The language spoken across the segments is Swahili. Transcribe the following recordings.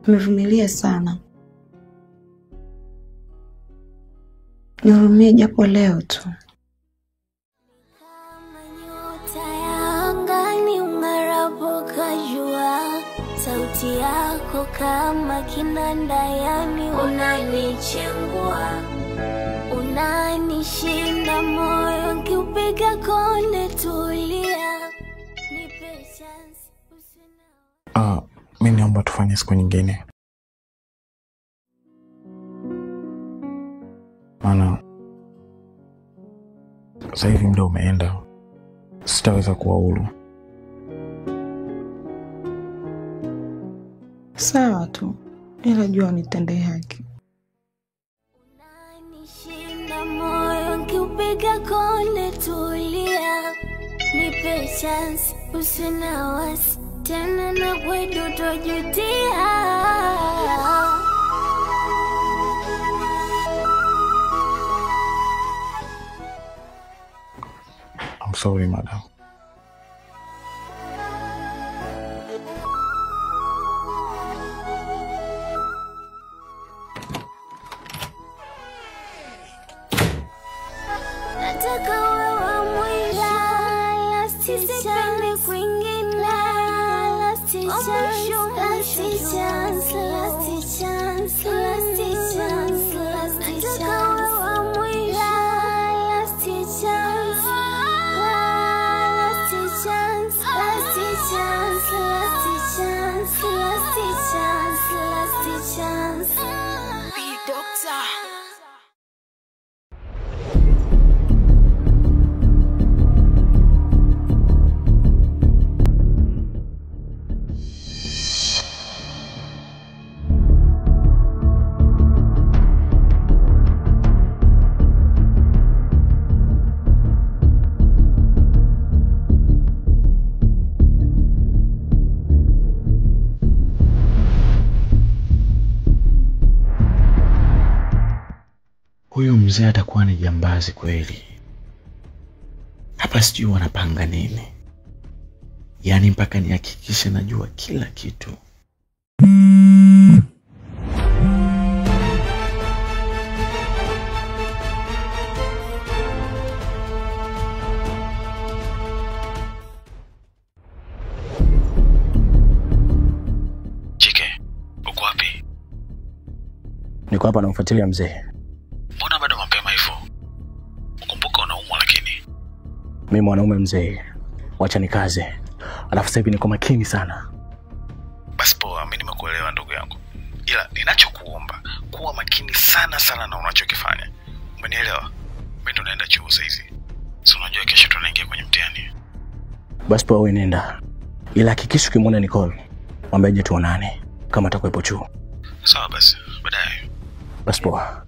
Nimevumilia sana. Nihurumie japo leo tu. Sauti yako kama kinanda, yani unanichengua, unanishinda moyo, nkiupiga konde tulia, nipe chance usina. Mimi naomba tufanye siku nyingine. Maana sasa hivi muda umeenda, sitaweza kuwa huru. Sawa tu, ila jua nitendee haki. Unanishinda moyo, nkiupiga konde tulia, nipe chance usina wasi, tena na kwedu tojutia. I'm sorry, madam. Huyu mzee atakuwa ni jambazi kweli. Hapa sijui wanapanga nini. Yaani mpaka nihakikishe najua kila kitu. Chike, uko wapi? Niko hapa namfuatilia mzee. Mbona bado mapema hivyo? Ukumbuka unaumwa lakini. Mimi mwanaume mzee. Wacha nikaze. Alafu sasa hivi niko makini sana. Basi poa, mimi nimekuelewa ndugu yangu. Ila ninachokuomba, kuwa makini sana na unachokifanya. Umenielewa? Mimi ndo naenda chuo sasa hivi. Si unajua kesho tunaingia kwenye mtihani. Basi poa, wewe nenda. Ila hakikisha ukimwona Nicole, mwambie aje tuonane kama atakuwepo chuo. Sawa basi, baadaye. Basi poa.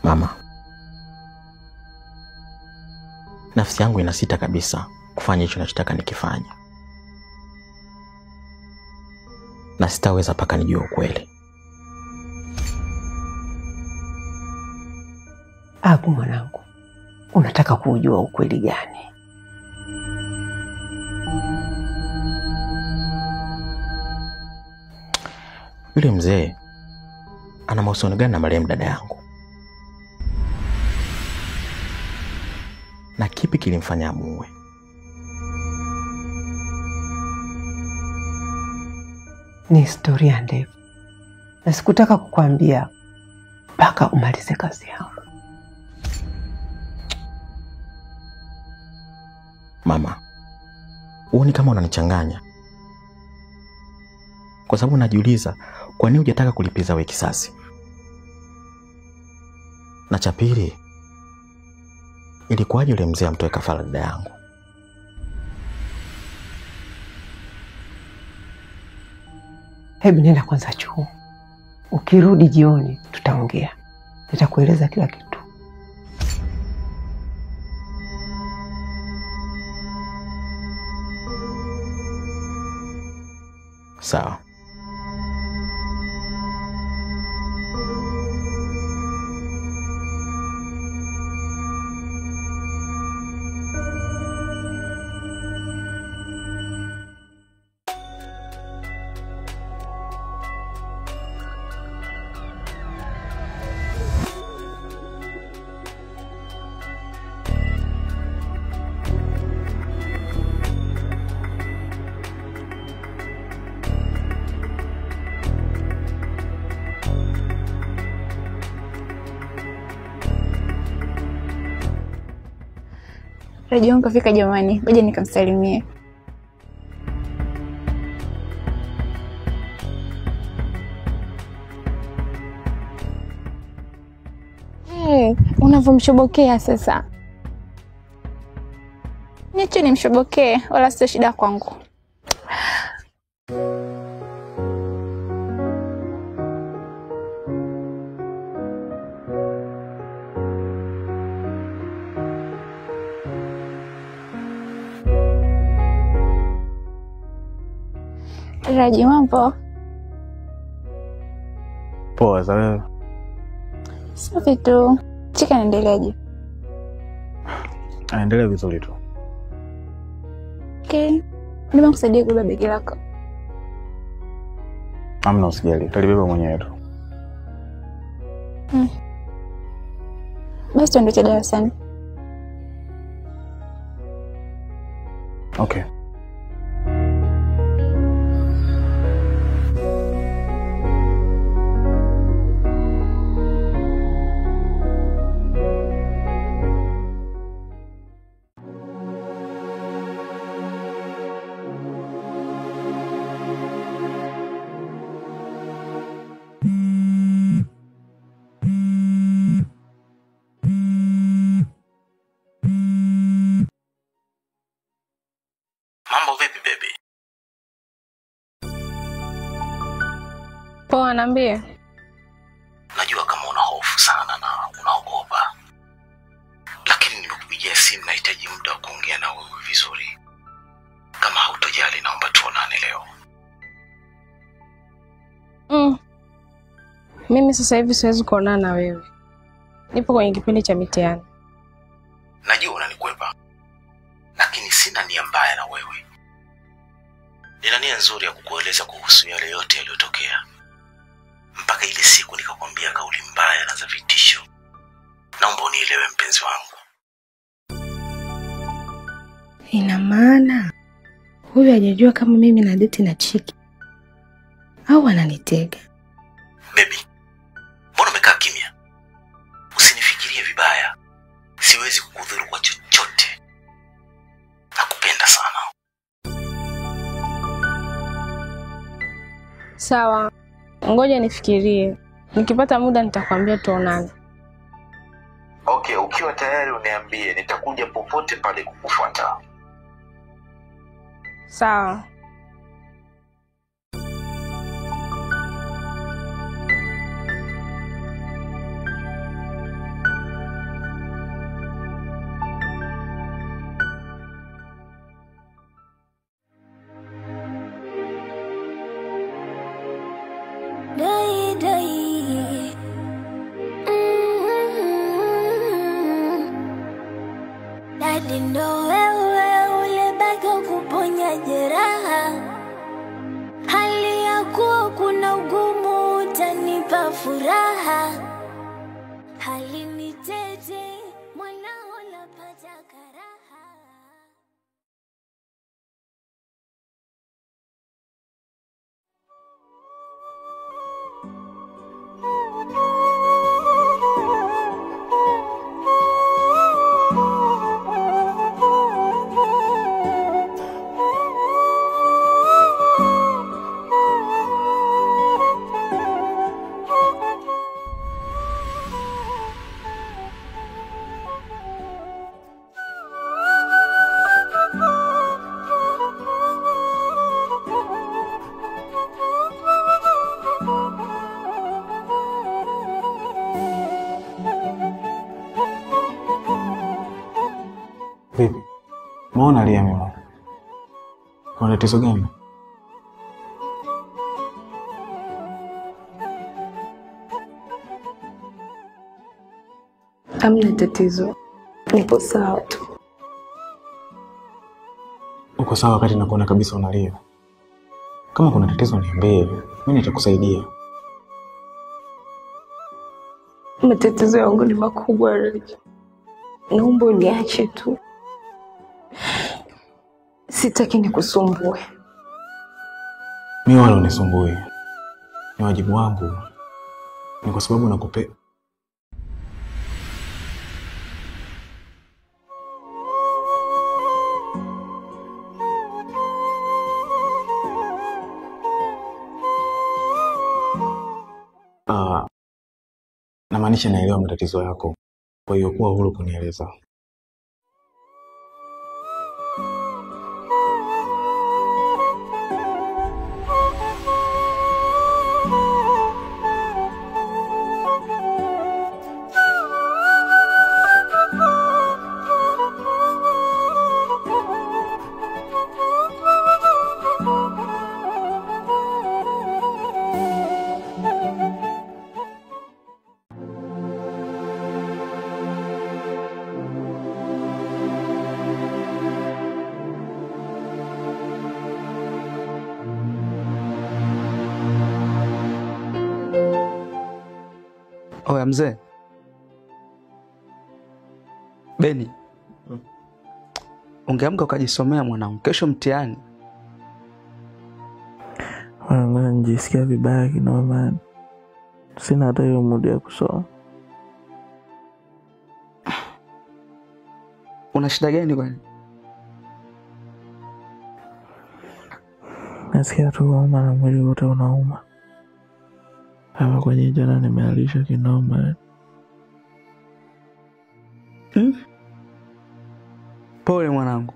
Mama, nafsi yangu inasita kabisa kufanya hicho ninachotaka nikifanye. Na sitaweza paka nijue ukweli. Abu mwanangu, unataka kujua ukweli gani? Yule mzee ana mahusiano gani na marehemu dada yangu? Na kipi kilimfanya amuue? Ni historia ndefu. Na sikutaka kukuambia mpaka umalize kazi yangu. Mama, uone kama unanichanganya. Kwa sababu najiuliza kwa nini hujataka kulipiza wewe kisasi? Na cha pili, ilikuwaje yule mzee amtoe kafara dada yangu? Hebu nenda kwanza chuo. Ukirudi jioni tutaongea. Nitakueleza kila kitu. Sawa. Raji wangu kafika jamani, ngoja nikamsalimie. Unavomshobokea sasa. Niache nimshobokee, wala sio shida kwangu. Raji, mambo? Poa za wewe? Safi tu. Chika anaendeleaje? Anaendelea vizuri tu. Okay. Nima kusaidia kubeba begi lako. Hamna usijali, utalibeba mwenyewe tu. Basi tuende darasani. Okay. Mambo vipi baby? Poa, niambie. Najua kama una hofu sana na unaogopa. Lakini nimekupigia simu, nahitaji muda wa kuongea na wewe vizuri. Kama hautojali naomba tuonane leo. Mimi sasa hivi siwezi kuonana na wewe. Nipo kwenye kipindi cha mitihani. Najua unanikwepa. Lakini sina nia mbaya na wewe. Nina nia nzuri ya kukueleza kuhusu yale yote yaliyotokea. Mpaka ile siku nikakwambia kauli mbaya na za vitisho. Naomba unielewe mpenzi wangu. Ina maana huyu hajajua kama mimi na date na Chiki au ananitega? Baby, mbona umekaa kimya? Usinifikirie vibaya. Siwezi kukudhuru kwa chochote. Nakupenda sana. Sawa. Ngoja nifikirie. Nikipata muda nitakwambia tuonane. Okay, ukiwa tayari uniambie, nitakuja popote pale kukufuata. Sawa. Dai dai. Dadi ndo wewe ulebaki kuponya jeraha. Hali ya kuwa kuna ugumu utanipa furaha. Hali ni tete mwanao napata karaha. Vipi? Mbona alia mimi? Kuna tatizo gani? Hamna tatizo. Nipo sawa tu. Uko sawa wakati nakuona kabisa unalia. Kama kuna tatizo niambie, mimi nitakusaidia. Matatizo yangu ni makubwa, Raji. Naomba uniache tu. Sitaki nikusumbue. Mimi wala unisumbue. Ni wajibu wangu. Ni kwa sababu nakupenda. Namaanisha naelewa matatizo yako. Kwa hiyo kuwa huru kunieleza. Oya mzee. Beni. Ungeamka ukajisomea mwanangu, kesho mtihani. Mwana njisikia vibaya kinoma. Sina hata hiyo muda ya kusoma. Una shida gani kwani? Nasikia tu homa na mwili wote unauma. Hapa kwenye jana nimealisha kinoma. Pole mwanangu.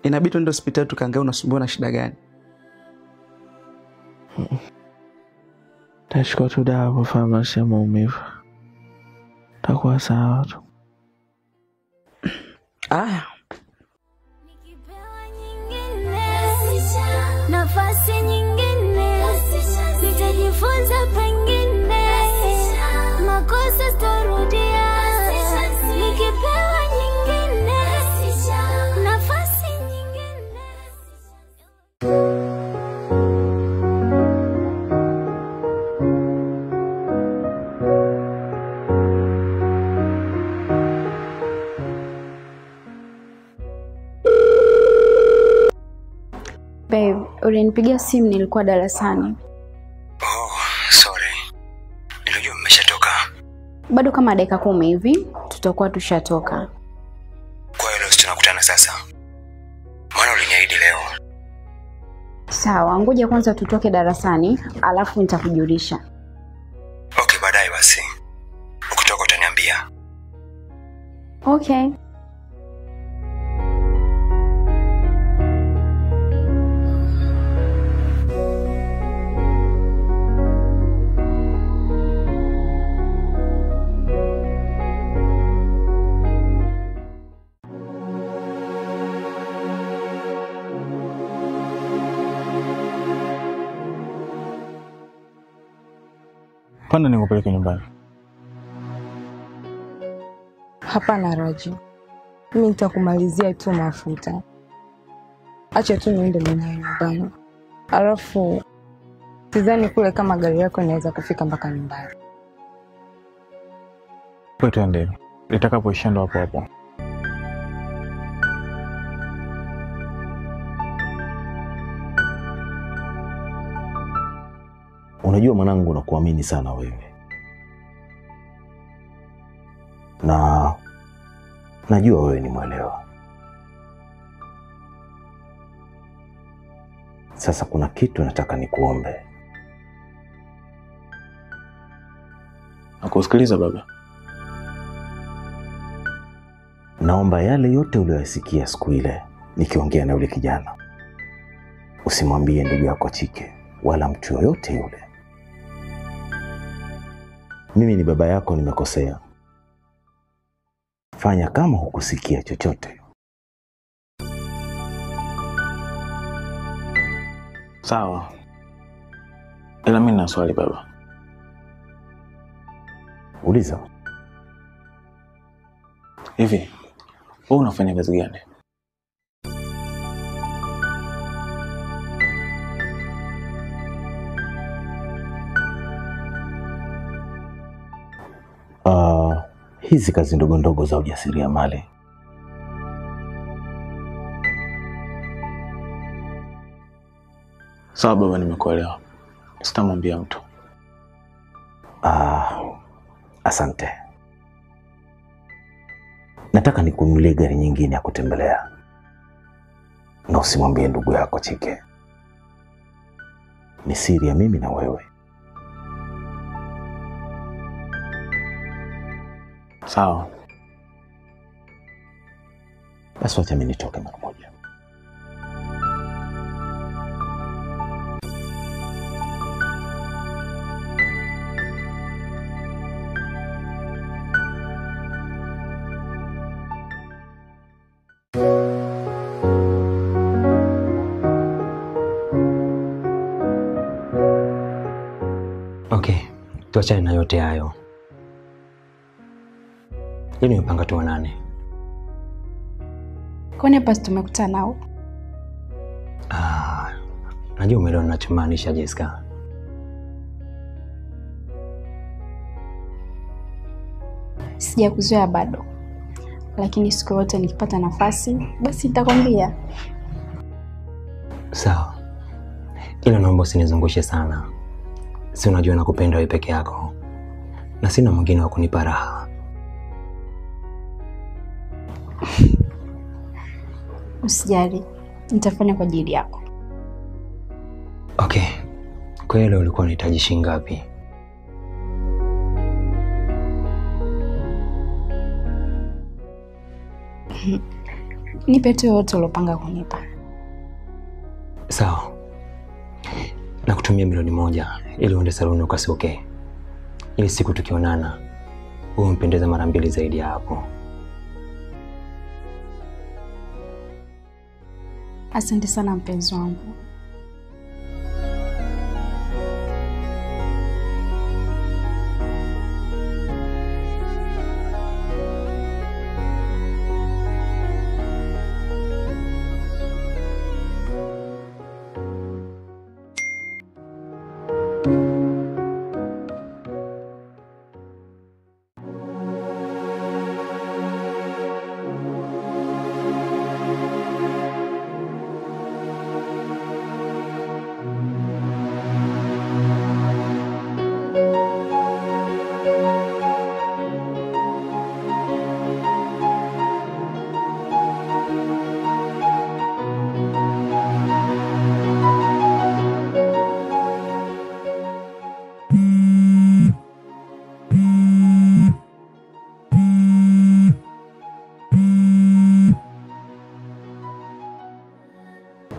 Inabidi tuende hospitali tukaangalie unasumbua na shida gani. Tachukua tu dawa hapo pharmacy ya maumivu. Takuwa sawa tu. Aya. Nikipewa nyingine, nafasi nyingine, nitajifunza pengine, makosa sitarudia. Nikipewa nyingine, nafasi nyingine. Babe, ulinipigia simu nilikuwa darasani. Oh, sorry. Nilijua mmeshatoka. Bado kama dakika 10 hivi tutakuwa tushatoka. Kwa hiyo leo tunakutana sasa. Maana uliniahidi leo. Sawa, ngoja kwanza tutoke darasani, alafu nitakujulisha. Okay, baadaye basi. Ukitoka utaniambia. Okay. Panda nikupeleke nyumbani. Hapana Raji. Mimi nitakumalizia tu mafuta. Acha tu niende mwenyewe nyumbani. Alafu sidhani kule kama gari yako inaweza kufika mpaka nyumbani. Wewe twende. Litakapoisha ndo hapo hapo. Unajua mwanangu nakuamini sana wewe. Na najua wewe ni mwelewa. Sasa kuna kitu nataka nikuombe. Nakusikiliza baba. Naomba yale yote uliyosikia siku ile nikiongea na yule kijana, usimwambie ndugu yako Chike wala mtu yoyote yule. Mimi ni baba yako, nimekosea. Fanya kama hukusikia chochote. Sawa. Ila mimi nina swali baba. Uliza. Hivi, wewe unafanya kazi gani? Hizi kazi ndogo ndogo za ujasiriamali. Sawa baba, nimekuelewa. Sitamwambia mtu. Asante. Nataka nikununulie gari nyingine ya kutembelea. Na usimwambie ndugu yako Chike. Ni siri ya mimi na wewe. Sawa. Basi wacha mimi nitoke mara moja. Okay, tuachane na yote hayo. Lini umepanga tuonane? Kwani hapa tumekutana nao? Najua umeelewa ninachomaanisha Jessica. Sijakuzoea bado. Lakini siku yote nikipata nafasi, basi nitakwambia. Sawa. Ila naomba usinizungushe sana. Si unajua nakupenda wewe peke yako. Na sina mwingine wa kunipa raha. Usijali. Nitafanya kwa ajili yako. Okay. Kwa hiyo ulikuwa unahitaji shilingi ngapi? Nipe tu yote ulopanga kunipa. Sawa. Nakutumia milioni 1 ili uende saluni ukasuke. Ili siku tukionana umpendeze mara 2 zaidi ya hapo. Asante sana mpenzi wangu.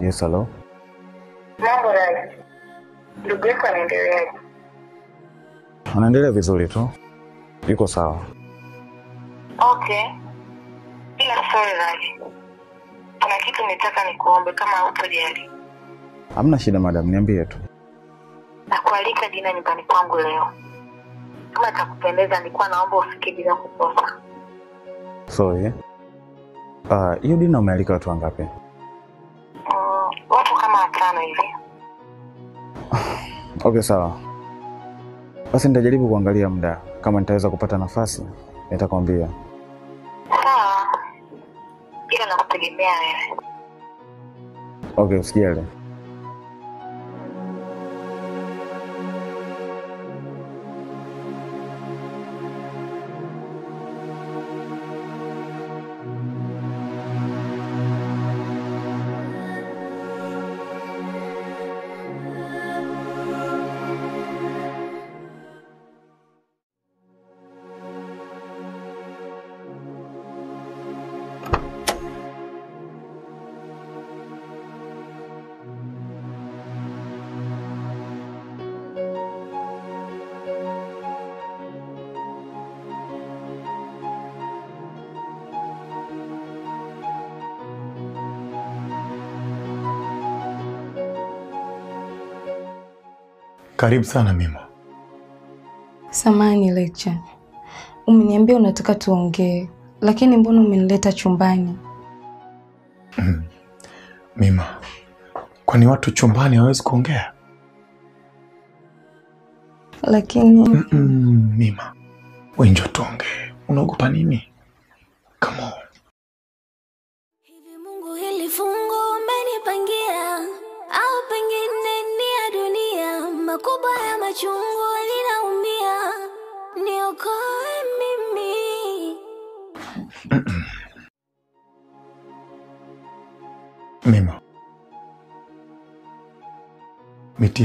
Yes, hello. Mambo nani? Ndugu yako anaendeleaje? Anaendelea vizuri tu. Yuko sawa. Okay. Ila sorry Raj. Kuna kitu nitaka nikuombe kama hutojali. Hamna shida madam, niambie tu. Nakualika jina nyumbani kwangu leo. Kama itakupendeza nilikuwa naomba ufike bila kukosa. Sorry. Hiyo dina umealika watu wangapi? Watu kama 5 hivi. Okay, sawa. Basi nitajaribu kuangalia muda. Kama nitaweza kupata nafasi, nitakwambia. Sawa. Ila nakutegemea wewe. Okay, usijali. Karibu sana Mima. Samahani Lecture. Umeniambia unataka tuongee, lakini mbona umenileta chumbani? Mima, kwani watu chumbani hawezi kuongea? Lakini Mima, wewe njoo tuongee. Unaogopa nini?